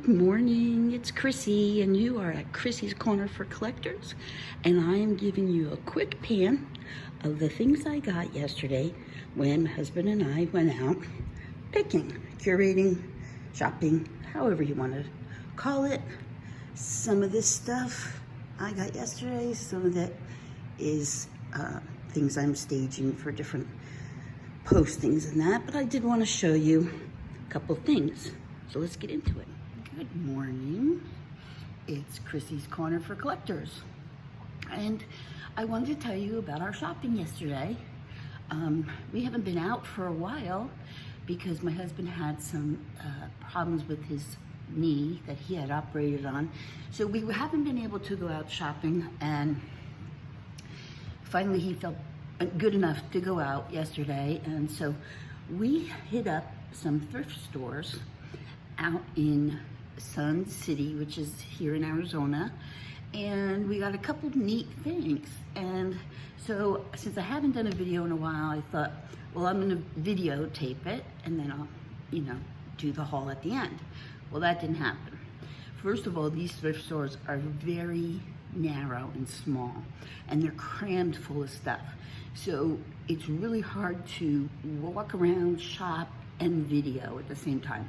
Good morning, it's Chrissy, and you are at Chrissy's Corner for Collectors, and I am giving you a quick pan of the things I got yesterday when my husband and I went out picking, curating, shopping, however you want to call it. Some of this stuff I got yesterday, some of that is things I'm staging for different postings and that, but I did want to show you a couple things, so let's get into it. Good morning, it's Chrissy's Corner for Collectors, and I wanted to tell you about our shopping yesterday. We haven't been out for a while because my husband had some problems with his knee that he had operated on, so we haven't been able to go out shopping, and finally he felt good enough to go out yesterday, and so we hit up some thrift stores out in Sun City, which is here in Arizona, and we got a couple neat things. And so since I haven't done a video in a while, I thought, well, I'm gonna videotape it and then I'll, do the haul at the end. Well, that didn't happen. First of all, these thrift stores are very narrow and small, and they're crammed full of stuff. So it's really hard to walk around, shop, and video at the same time.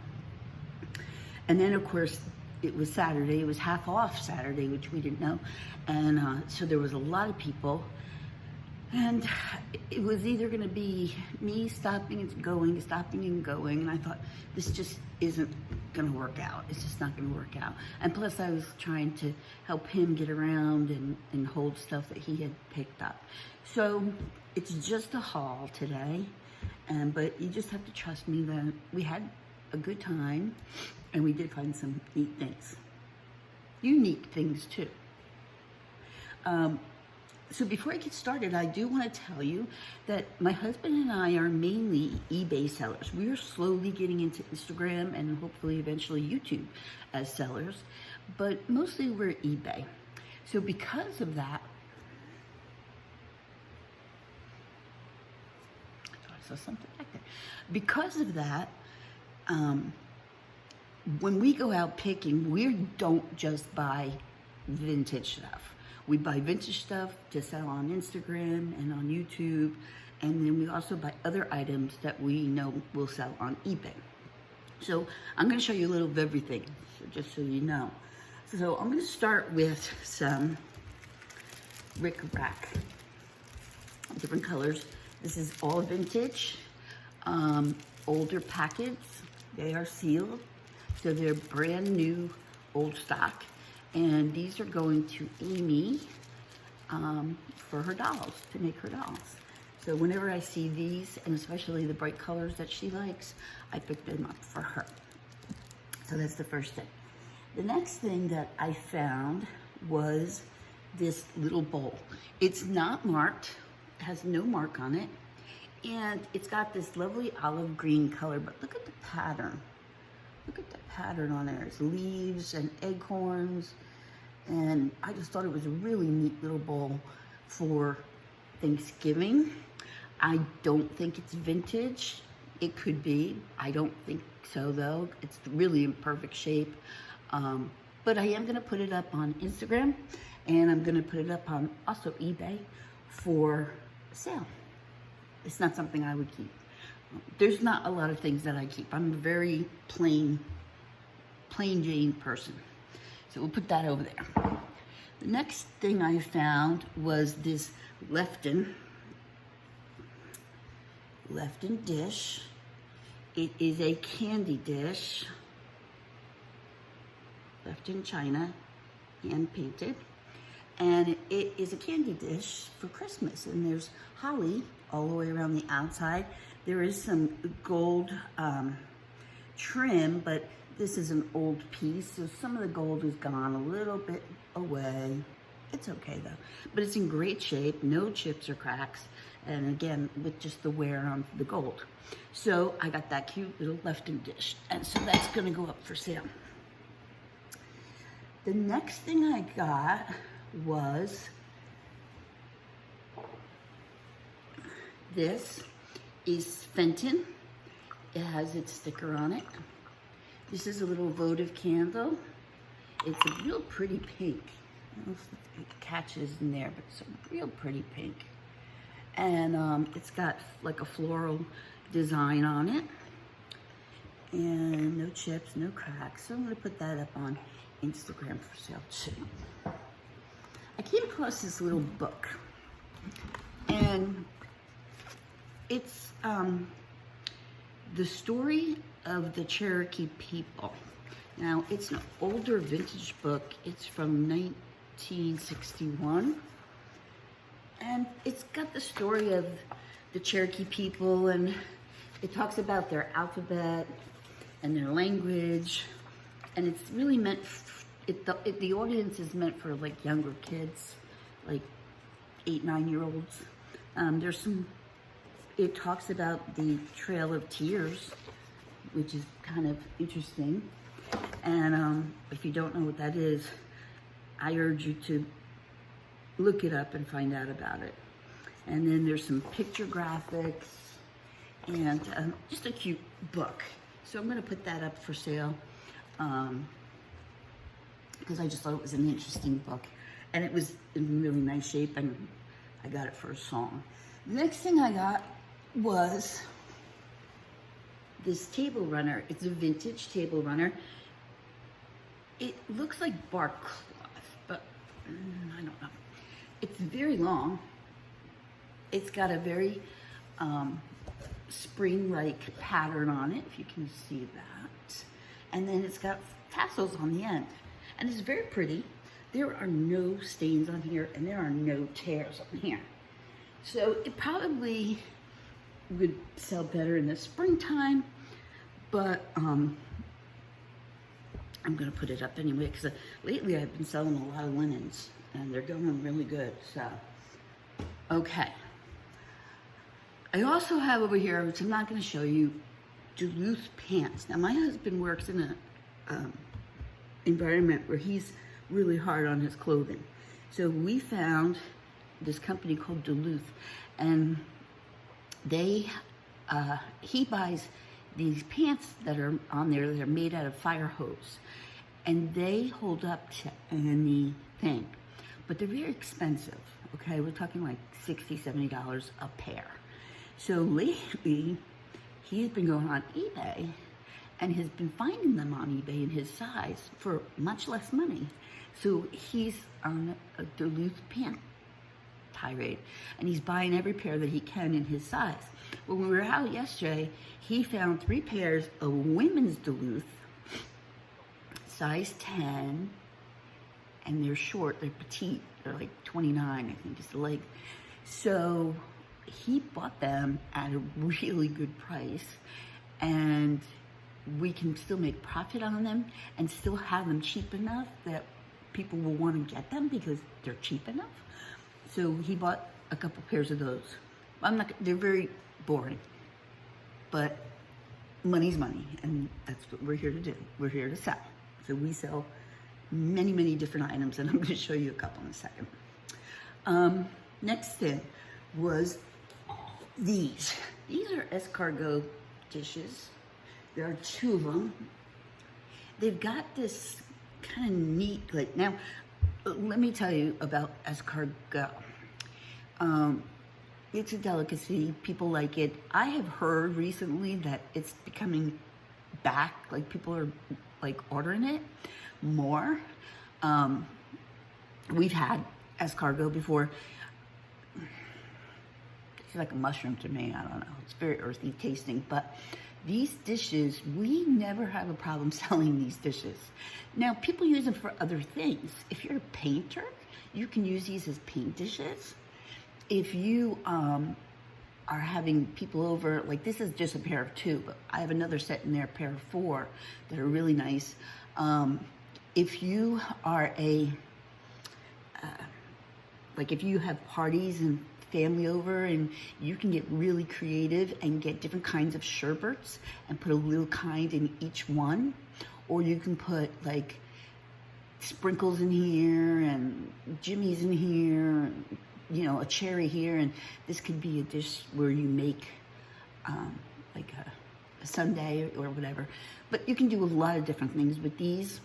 And then, of course, it was Saturday. It was half off Saturday, which we didn't know. And so there was a lot of people. And it was either going to be me stopping and going, stopping and going. And I thought, this just isn't going to work out. It's just not going to work out. And plus, I was trying to help him get around and hold stuff that he had picked up. So it's just a haul today. But you just have to trust me that we had a good time, and we did find some neat things, unique things too. So before I get started, I do want to tell you that my husband and I are mainly eBay sellers. We are slowly getting into Instagram and hopefully eventually YouTube as sellers, but mostly we're eBay. So because of that, I thought I saw something back there. Because of that, when we go out picking, we don't just buy vintage stuff. We buy vintage stuff to sell on Instagram and on YouTube, and then we also buy other items that we know will sell on eBay. So I'm going to show you a little of everything, just so you know. So I'm going to start with some rickrack, different colors. This is all vintage, older packets. They are sealed, so they're brand new, old stock. And these are going to Amy for her dolls, to make her dolls. So whenever I see these, and especially the bright colors that she likes, I pick them up for her. So that's the first thing. The next thing that I found was this little bowl. It's not marked, it has no mark on it. And it's got this lovely olive green color, but look at the pattern. Look at the pattern on there. It's leaves and acorns. And I just thought it was a really neat little bowl for Thanksgiving. I don't think it's vintage. It could be. I don't think so, though. It's really in perfect shape. But I am going to put it up on Instagram, and I'm going to put it up on also eBay for sale. It's not something I would keep. There's not a lot of things that I keep. I'm a very plain Jane person. So we'll put that over there. The next thing I found was this Lefton dish. It is a candy dish, Lefton China, hand painted. And it is a candy dish for Christmas. And there's holly all the way around the outside. There is some gold trim, but this is an old piece, so some of the gold is gone a little bit away. It's okay though, but it's in great shape, no chips or cracks, and again, with just the wear on the gold. So I got that cute little Lefton dish, and so that's gonna go up for sale. The next thing I got was this is Fenton. It has its sticker on it. This is a little votive candle. It's a real pretty pink. I don't know if it catches in there, but it's a real pretty pink. And it's got like a floral design on it. And no chips, no cracks. So I'm gonna put that up on Instagram for sale too. I came across this little book, and it's the story of the Cherokee people. Now, it's an older vintage book. It's from 1961. And it's got the story of the Cherokee people, and it talks about their alphabet and their language. And it's really meant, the audience is meant for like younger kids, like 8, 9-year-olds. It talks about the Trail of Tears, which is kind of interesting. And if you don't know what that is, I urge you to look it up and find out about it. And then there's some picture graphics and just a cute book. So I'm gonna put that up for sale because I just thought it was an interesting book. And it was in really nice shape, and I got it for a song. The next thing I got was this table runner. It's a vintage table runner. It looks like bark cloth, but I don't know. It's very long. It's got a very spring-like pattern on it, if you can see that. And then it's got tassels on the end. And it's very pretty. There are no stains on here, and there are no tears on here. So it probably would sell better in the springtime, but I'm gonna put it up anyway, because lately I've been selling a lot of linens, and they're going really good, so. Okay. I also have over here, which I'm not gonna show you, Duluth pants. Now my husband works in a environment where he's really hard on his clothing. So we found this company called Duluth, and he buys these pants that are on there that are made out of fire hose, and they hold up to anything, but they're very expensive. Okay, we're talking like $60, $70 a pair. So lately he's been going on eBay and has been finding them on eBay in his size for much less money. So he's on a Duluth pant tirade, and he's buying every pair that he can in his size. When we were out yesterday, he found 3 pairs of women's Duluth, size 10, and they're short, they're petite, they're like 29, I think is the leg. So he bought them at a really good price, and we can still make profit on them and still have them cheap enough that people will want to get them because they're cheap enough. So he bought a couple pairs of those. They're very boring, but money's money, and that's what we're here to do. We're here to sell. So we sell many, many different items, and I'm going to show you a couple in a second. Next thing was these. These are Escargot dishes. There are 2 of them. They've got this kind of neat, like, now, let me tell you about escargot. It's a delicacy. People like it. I have heard recently that it's becoming back, like people are like ordering it more. We've had escargot before. It's like a mushroom to me. I don't know. It's very earthy tasting, but these dishes, we never have a problem selling these dishes. Now, people use them for other things. If you're a painter, you can use these as paint dishes. If you are having people over, like this is just a pair of 2, but I have another set in there, a pair of 4, that are really nice. If you are like if you have parties and family over, and you can get really creative and get different kinds of sherbets and put a little kind in each one, or you can put like sprinkles in here and jimmies in here, you know, a cherry here, and this could be a dish where you make like a sundae or whatever. But you can do a lot of different things with these.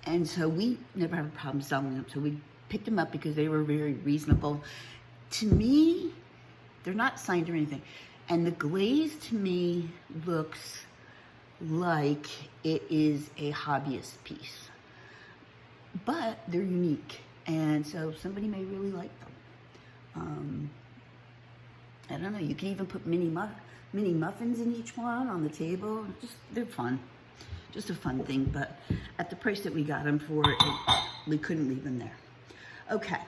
And so we never have a problem selling them. So we picked them up because they were very reasonable. To me, they're not signed or anything. And the glaze to me looks like it is a hobbyist piece. But they're unique. And so somebody may really like them. I don't know, you can even put mini muffins in each one on the table. They're fun. Just a fun thing, but at the price that we got them for, we couldn't leave them there. Okay,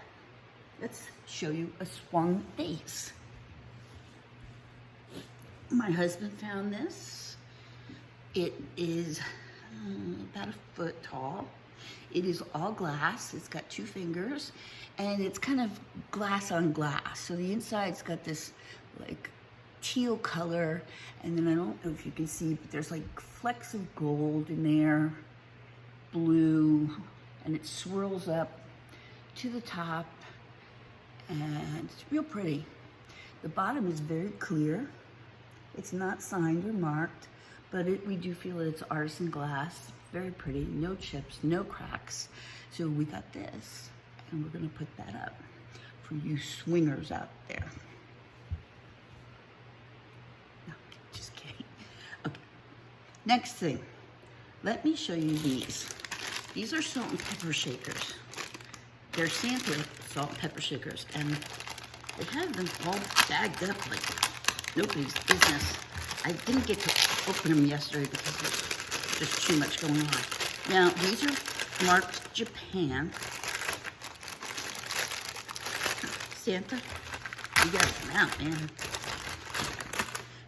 let's show you a swung vase. My husband found this. It is about a foot tall. It is all glass. It's got 2 fingers, and it's kind of glass on glass. So the inside's got this like teal color, and then I don't know if you can see, but there's like flecks of gold in there, blue, and it swirls up to the top, and it's real pretty. The bottom is very clear. It's not signed or marked, but we do feel that it's artisan glass. Very pretty, no chips, no cracks. So we got this, and we're gonna put that up for you swingers out there. No, just kidding. Okay, next thing, let me show you these. These are salt and pepper shakers. They're Santa salt and pepper shakers, and they have them all bagged up like nobody's business. I didn't get to open them yesterday because there's just too much going on. Now, these are marked Japan. Santa, you gotta come out, man.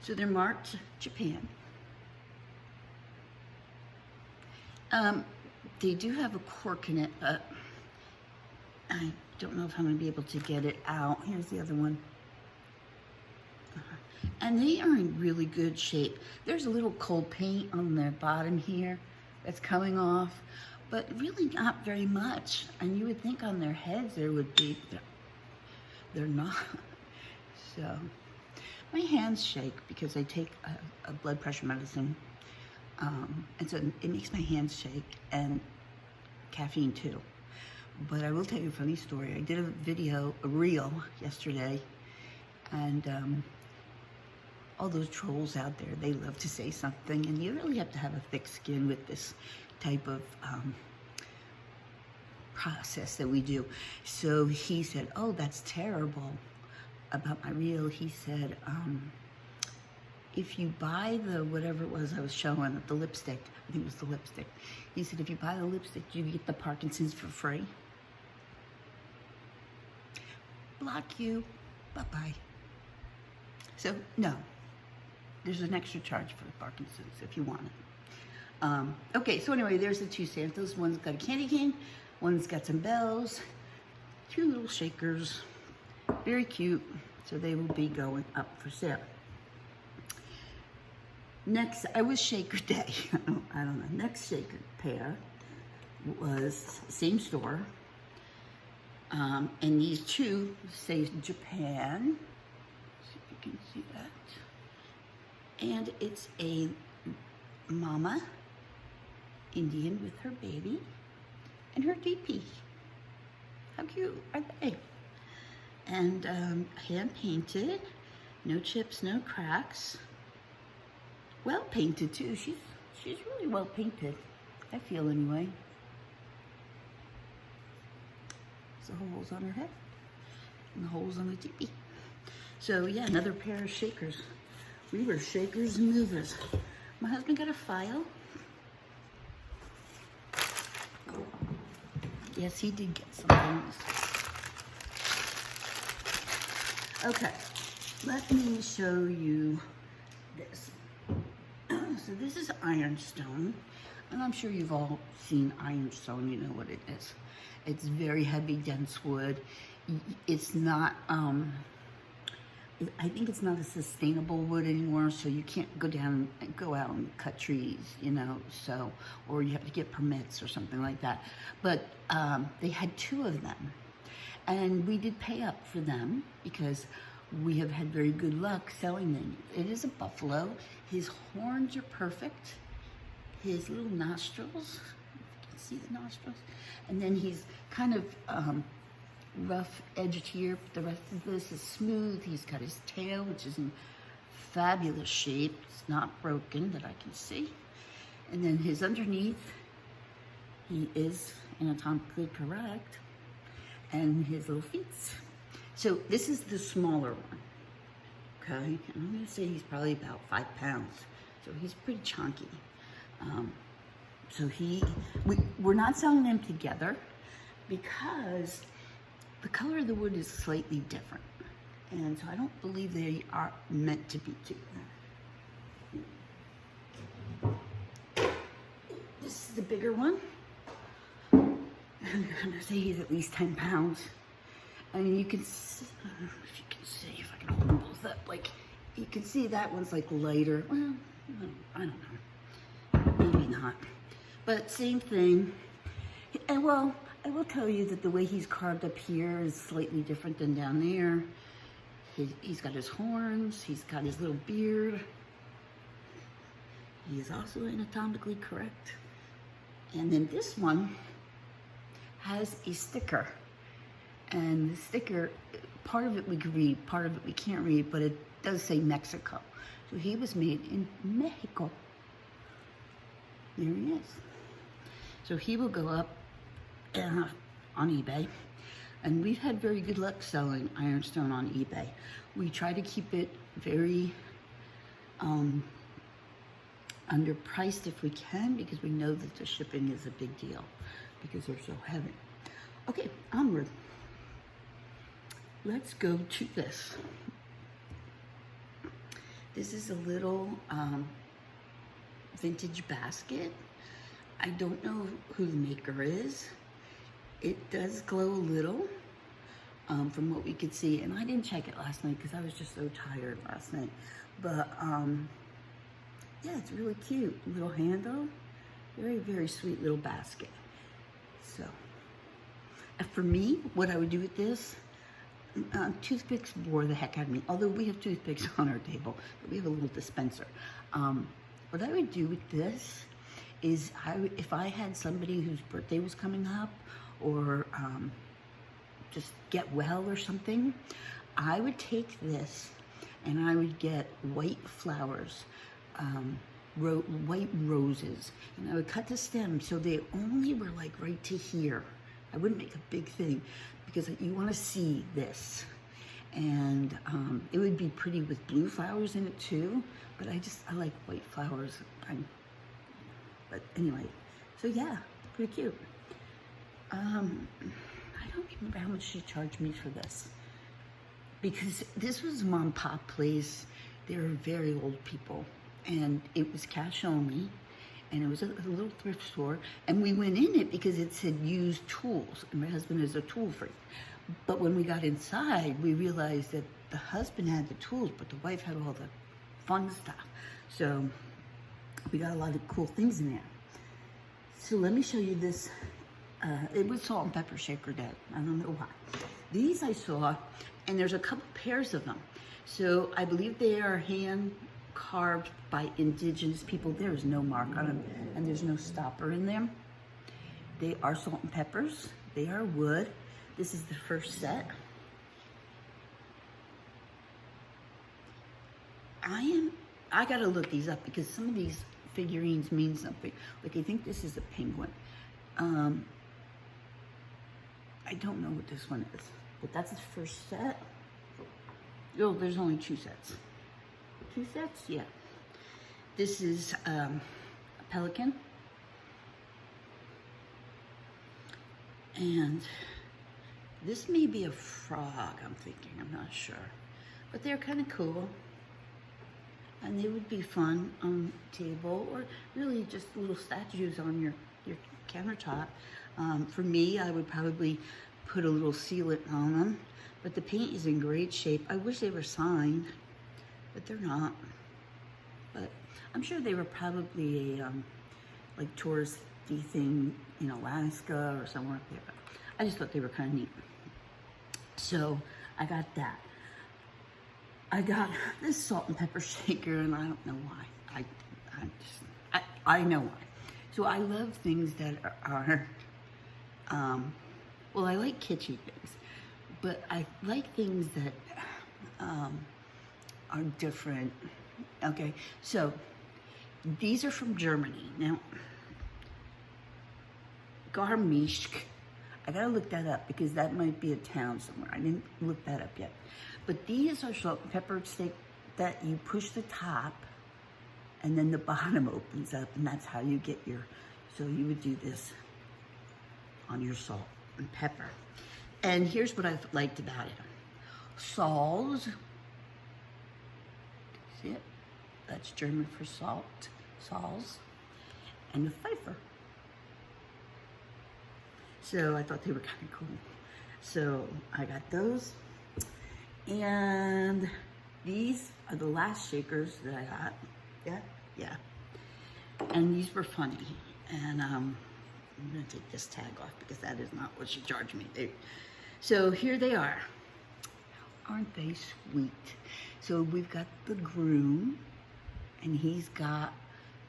So they're marked Japan. They do have a cork in it, but I don't know if I'm gonna be able to get it out. Here's the other one. And they are in really good shape. There's a little cold paint on the bottom here that's coming off, but really not very much. And you would think on their heads there would be, they're not. So my hands shake because I take a blood pressure medicine. And so it makes my hands shake, and caffeine too. But I will tell you a funny story. I did a reel yesterday, and all those trolls out there, they love to say something, and you really have to have a thick skin with this type of process that we do. So he said, oh, that's terrible about my reel. He said, if you buy the, whatever it was I was showing, the lipstick, I think it was the lipstick. He said, if you buy the lipstick, you get the Parkinson's for free. Block you, bye-bye. So, no. There's an extra charge for the Parkinson's if you want it. Okay, so anyway, there's the 2 Santas. One's got a candy cane, one's got some bells, 2 little shakers, very cute. So they will be going up for sale. Next, I was shaker day. I don't know. Next shaker pair was same store, and these 2 say Japan. See if you can see that. And it's a mama Indian with her baby and her DP. How cute are they? And hand painted, no chips, no cracks. Well painted too. She's really well painted, I feel anyway. There's the holes on her head and the holes on the DP. So yeah, another pair of shakers. We were shakers and movers. My husband got a file. Yes, he did get some things. Okay, let me show you this. So this is ironstone, and I'm sure you've all seen ironstone, you know what it is. It's very heavy, dense wood. It's not, I think it's not a sustainable wood anymore, so you can't go out and cut trees, you know, so, or you have to get permits or something like that. But they had 2 of them, and we did pay up for them because we have had very good luck selling them. It is a buffalo. His horns are perfect. His little nostrils, you can see the nostrils. And then he's kind of rough edged here, but the rest of this is smooth. He's got his tail, which is in fabulous shape. It's not broken that I can see. And then his underneath, he is anatomically correct. And his little feet. So this is the smaller one, okay? And I'm gonna say he's probably about 5 pounds. So he's pretty chunky. So we're not selling them together because the color of the wood is slightly different. And so I don't believe they are meant to be together. This is the bigger one. I'm gonna say he's at least 10 pounds. And you can see, I don't know if you can see, if I can hold them both up, like, you can see that one's like lighter. Well, I don't know, maybe not. But same thing. And well, I will tell you that the way he's carved up here is slightly different than down there. He's got his horns, he's got his little beard. He is also anatomically correct. And then this one has a sticker. And the sticker, part of it we can read, part of it we can't read, but it does say Mexico. So he was made in Mexico. There he is. So he will go up on eBay. And we've had very good luck selling ironstone on eBay. We try to keep it very underpriced if we can, because we know that the shipping is a big deal because they're so heavy. Okay, onward. Let's go to this. This is a little vintage basket. I don't know who the maker is. It does glow a little from what we could see. And I didn't check it last night because I was just so tired last night. But yeah, it's really cute. Little handle. Very, very sweet little basket. So, for me, what I would do with this, toothpicks bore the heck out of me. Although we have toothpicks on our table, but we have a little dispenser. What I would do with this is, if I had somebody whose birthday was coming up, or just get well or something, I would take this and I would get white flowers, white roses, and I would cut the stem so they only were like right to here. I wouldn't make a big thing because you want to see this. And it would be pretty with blue flowers in it too, but I like white flowers. But anyway, so yeah, pretty cute. I don't remember how much she charged me for this, because this was a mom and pop place. They were very old people, and it was cash only, and it was a little thrift store, and we went in it because it said used tools, and my husband is a tool freak. But when we got inside, we realized that the husband had the tools, but the wife had all the fun stuff. So we got a lot of cool things in there. So let me show you this. It was salt and pepper shaker day. I don't know why. These I saw, and there's a couple pairs of them. So I believe they are hand carved by indigenous people. There is no mark on them, and there's no stopper in them. They are salt and peppers. They are wood. This is the first set. I gotta look these up because some of these figurines mean something. Like, I think this is a penguin. I don't know what this one is, but that's the first set. Oh, there's only 2 sets. 2 sets? Yeah. This is a pelican. And this may be a frog, I'm thinking. I'm not sure. But they're kind of cool. And they would be fun on the table, or really just little statues on your countertop. For me, I would probably put a little sealant on them. But the paint is in great shape. I wish they were signed, but they're not. But I'm sure they were probably a like touristy thing in Alaska or somewhere up there. But I just thought they were kind of neat. So I got that. I got this salt and pepper shaker, and I don't know why. I know why. So I love things that are well, I like kitschy things, but I like things that are different. Okay, so these are from Germany. Now, Garmisch, I gotta look that up because that might be a town somewhere. I didn't look that up yet. But these are salt and pepper steak that you push the top and then the bottom opens up, and that's how you get your, so you would do this on your salt and pepper. And here's what I've liked about it. Salz, see it? That's German for salt, Salz, and the Pfeffer. So I thought they were kind of cool. So I got those. And these are the last shakers that I got. Yeah. And these were funny. And I'm gonna take this tag off because that is not what she charged me. So here they are. Aren't they sweet? So we've got the groom, and he's got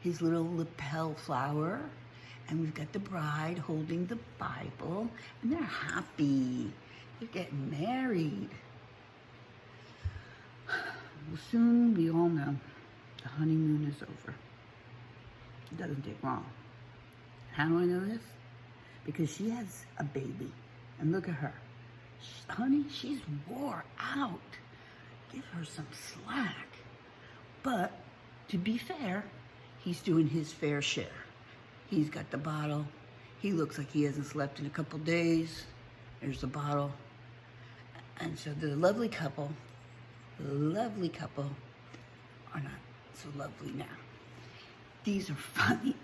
his little lapel flower, and we've got the bride holding the Bible, and they're happy. They're getting married. Well, soon we all know the honeymoon is over. It doesn't take long. How do I know this? Because she has a baby, and look at her. Honey, she's wore out. Give her some slack. But to be fair, he's doing his fair share. He's got the bottle. He looks like he hasn't slept in a couple days. There's the bottle. And so the lovely couple are not so lovely now. These are funny,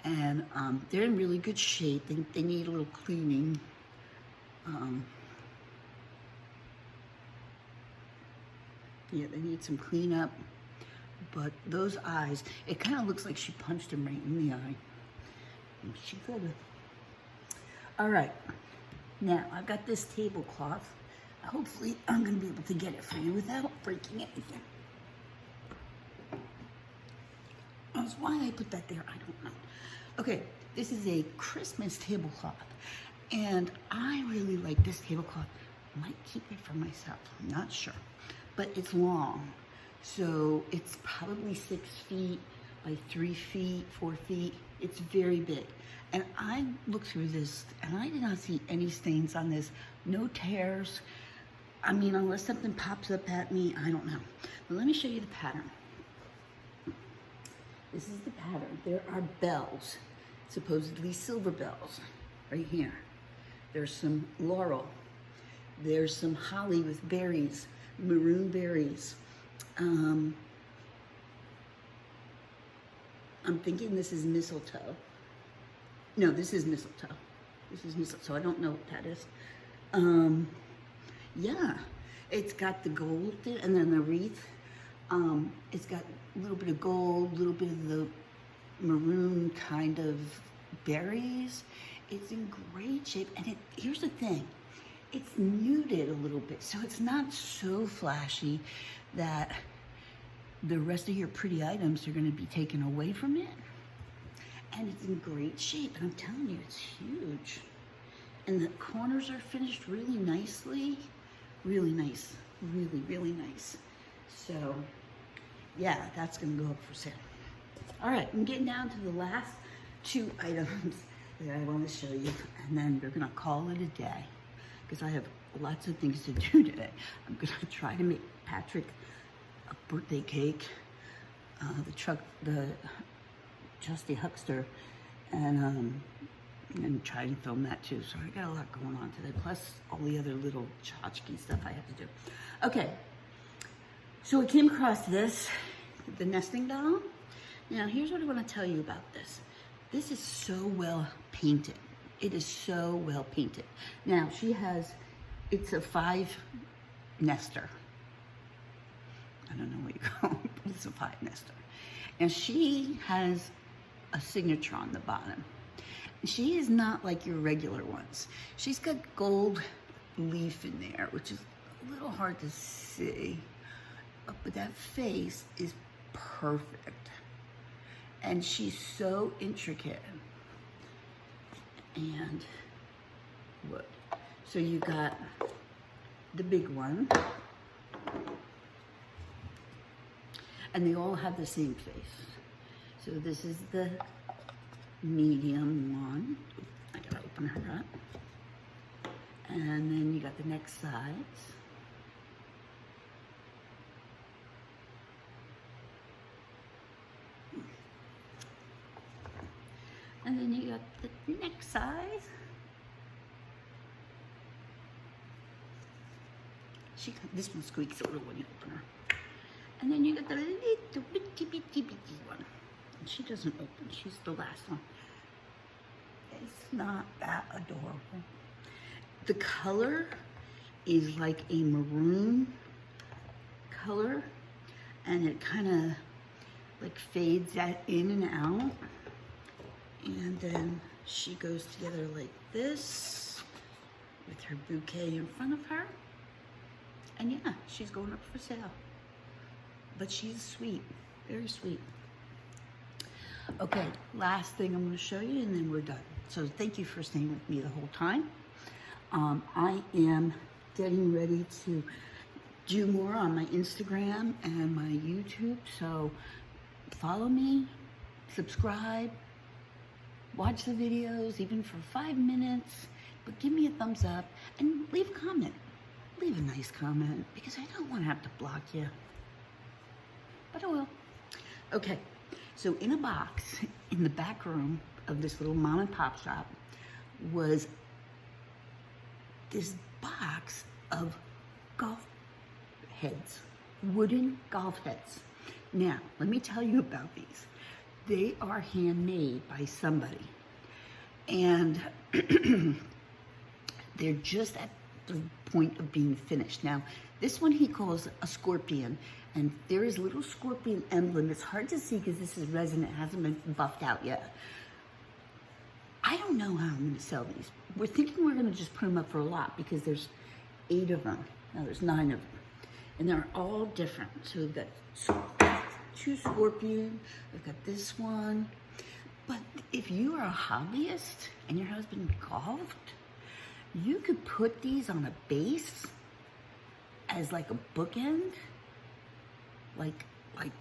and they're in really good shape. They need a little cleaning. Yeah, they need some cleanup, but those eyes, it kind of looks like she punched him right in the eye. And she could have. All right, now I've got this tablecloth. Hopefully I'm gonna be able to get it for you without breaking anything. That's why I put that there, I don't know. Okay, this is a Christmas tablecloth, and I really like this tablecloth. Might keep it for myself, I'm not sure. But it's long, so it's probably 6 feet by 3 feet, 4 feet. It's very big. And I looked through this, and I did not see any stains on this, no tears. I mean, unless something pops up at me, I don't know. But let me show you the pattern. This is the pattern. There are bells, supposedly silver bells, right here. There's some laurel. There's some holly with berries, maroon berries. I'm thinking this is mistletoe. No, this is mistletoe. This is mistletoe. I don't know what that is. Yeah, it's got the gold and then the wreath. It's got a little bit of gold, a little bit of the maroon kind of berries. It's in great shape, and here's the thing. It's muted a little bit, so it's not so flashy that the rest of your pretty items are going to be taken away from it. And it's in great shape, and I'm telling you, it's huge. And the corners are finished really nicely. Really nice. Really, really nice. So, yeah, that's going to go up for sale. All right, I'm getting down to the last 2 items that I want to show you, and then we're going to call it a day, because I have lots of things to do today. I'm going to try to make Patrick a birthday cake, the Trusty Huckster, and try and film that too. So I got a lot going on today, plus all the other little tchotchke stuff I have to do. Okay, so I came across this, the nesting doll. Now here's what I want to tell you about this. This is so well painted. It is so well painted. Now it's a 5 nester. I don't know what you call it, but it's a 5 nester. Now she has a signature on the bottom. She is not like your regular ones. She's got gold leaf in there, which is a little hard to see. But that face is perfect. And she's so intricate. And what? So you got the big one. And they all have the same face. So this is the medium one. I gotta open her up. And then you got the next size. And then you got the next size. This one squeaks a little when you open her. And then you got the little bitty one. And she doesn't open, she's the last one. It's not that adorable. The color is like a maroon color, and it kind of like fades that in and out. And then she goes together like this with her bouquet in front of her. And yeah, she's going up for sale. But she's sweet, very sweet. Okay, last thing I'm gonna show you and then we're done. So thank you for staying with me the whole time. I am getting ready to do more on my Instagram and my YouTube. So follow me, subscribe, watch the videos, even for 5 minutes, but give me a thumbs up and leave a comment. Leave a nice comment because I don't want to have to block you, but I will. Okay, so in a box in the back room of this little mom and pop shop was this box of golf heads, wooden golf heads. Now, let me tell you about these. They are handmade by somebody, and they're just at the point of being finished. Now, this one he calls a scorpion, and there is a little scorpion emblem. It's hard to see because this is resin. It hasn't been buffed out yet. I don't know how I'm going to sell these. We're thinking we're going to just put them up for a lot because there's 8 of them. Now there's 9 of them, and they're all different. So we've got 2 scorpion. We've got this one. But if you are a hobbyist and your husband golfed, you could put these on a base as like a bookend, like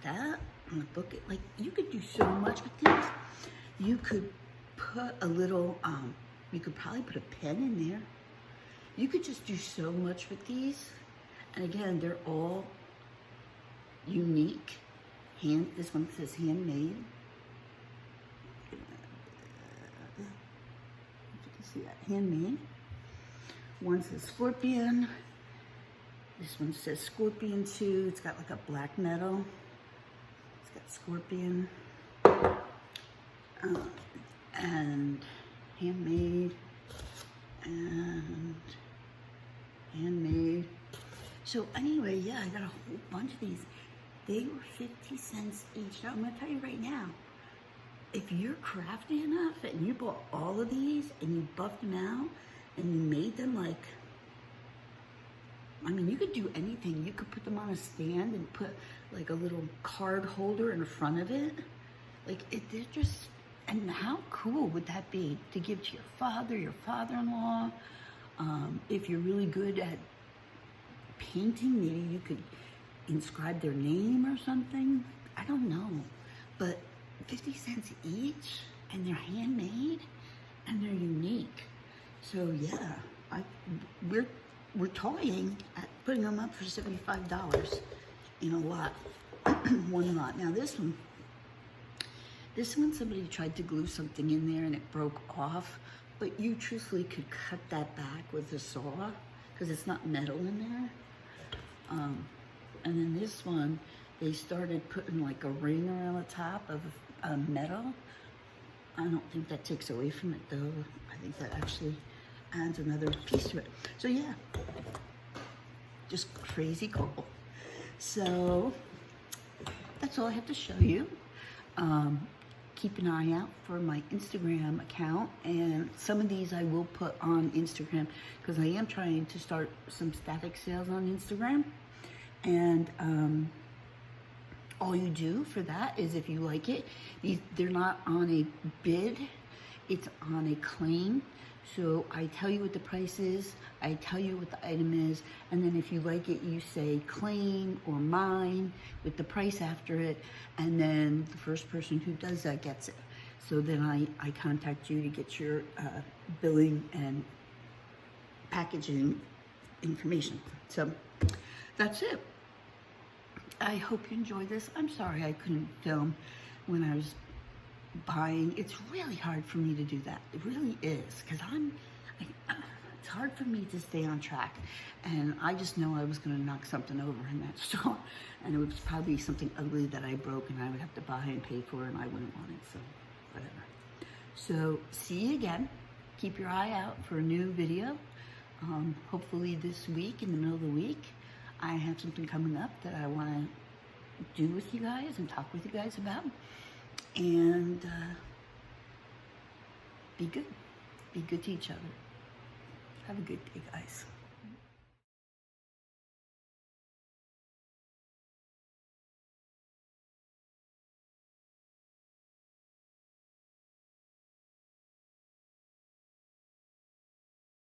that on a book. Like you could do so much with these. You could put a little, you could probably put a pen in there. You could just do so much with these. And again, they're all unique. This one says handmade. You can see that, handmade. One says scorpion. This one says scorpion too. It's got like a black metal. It's got scorpion. And handmade. And handmade. So anyway, yeah, I got a whole bunch of these. They were 50 cents each. Now, I'm gonna tell you right now, if you're crafty enough and you bought all of these and you buffed them out and you made them like, I mean, you could do anything. You could put them on a stand and put like a little card holder in front of it. Like, they're just, and how cool would that be to give to your father, your father-in-law? If you're really good at painting, maybe you could inscribe their name or something. I don't know, but 50 cents each, and they're handmade and they're unique. So yeah, we're toying at putting them up for $75 in a lot, one lot. Now this one somebody tried to glue something in there and it broke off, but you truthfully could cut that back with a saw because it's not metal in there. And then this one, they started putting like a ring around the top of metal. I don't think that takes away from it though. I think that actually adds another piece to it. So yeah, just crazy cool. So that's all I have to show you. Keep an eye out for my Instagram account, and some of these I will put on Instagram because I am trying to start some static sales on Instagram. And all you do for that is, if you like it, they're not on a bid, it's on a claim. So I tell you what the price is, I tell you what the item is, and then if you like it, you say claim or mine with the price after it, and then the first person who does that gets it. So then I contact you to get your billing and packaging information. So that's it. I hope you enjoyed this. I'm sorry I couldn't film when I was buying. It's really hard for me to do that. It really is, because it's hard for me to stay on track. And I just know I was going to knock something over in that store. And it was probably something ugly that I broke and I would have to buy and pay for, and I wouldn't want it, so whatever. So see you again. Keep your eye out for a new video. Hopefully this week, in the middle of the week, I have something coming up that I want to do with you guys and talk with you guys about. And be good. Be good to each other. Have a good day, guys.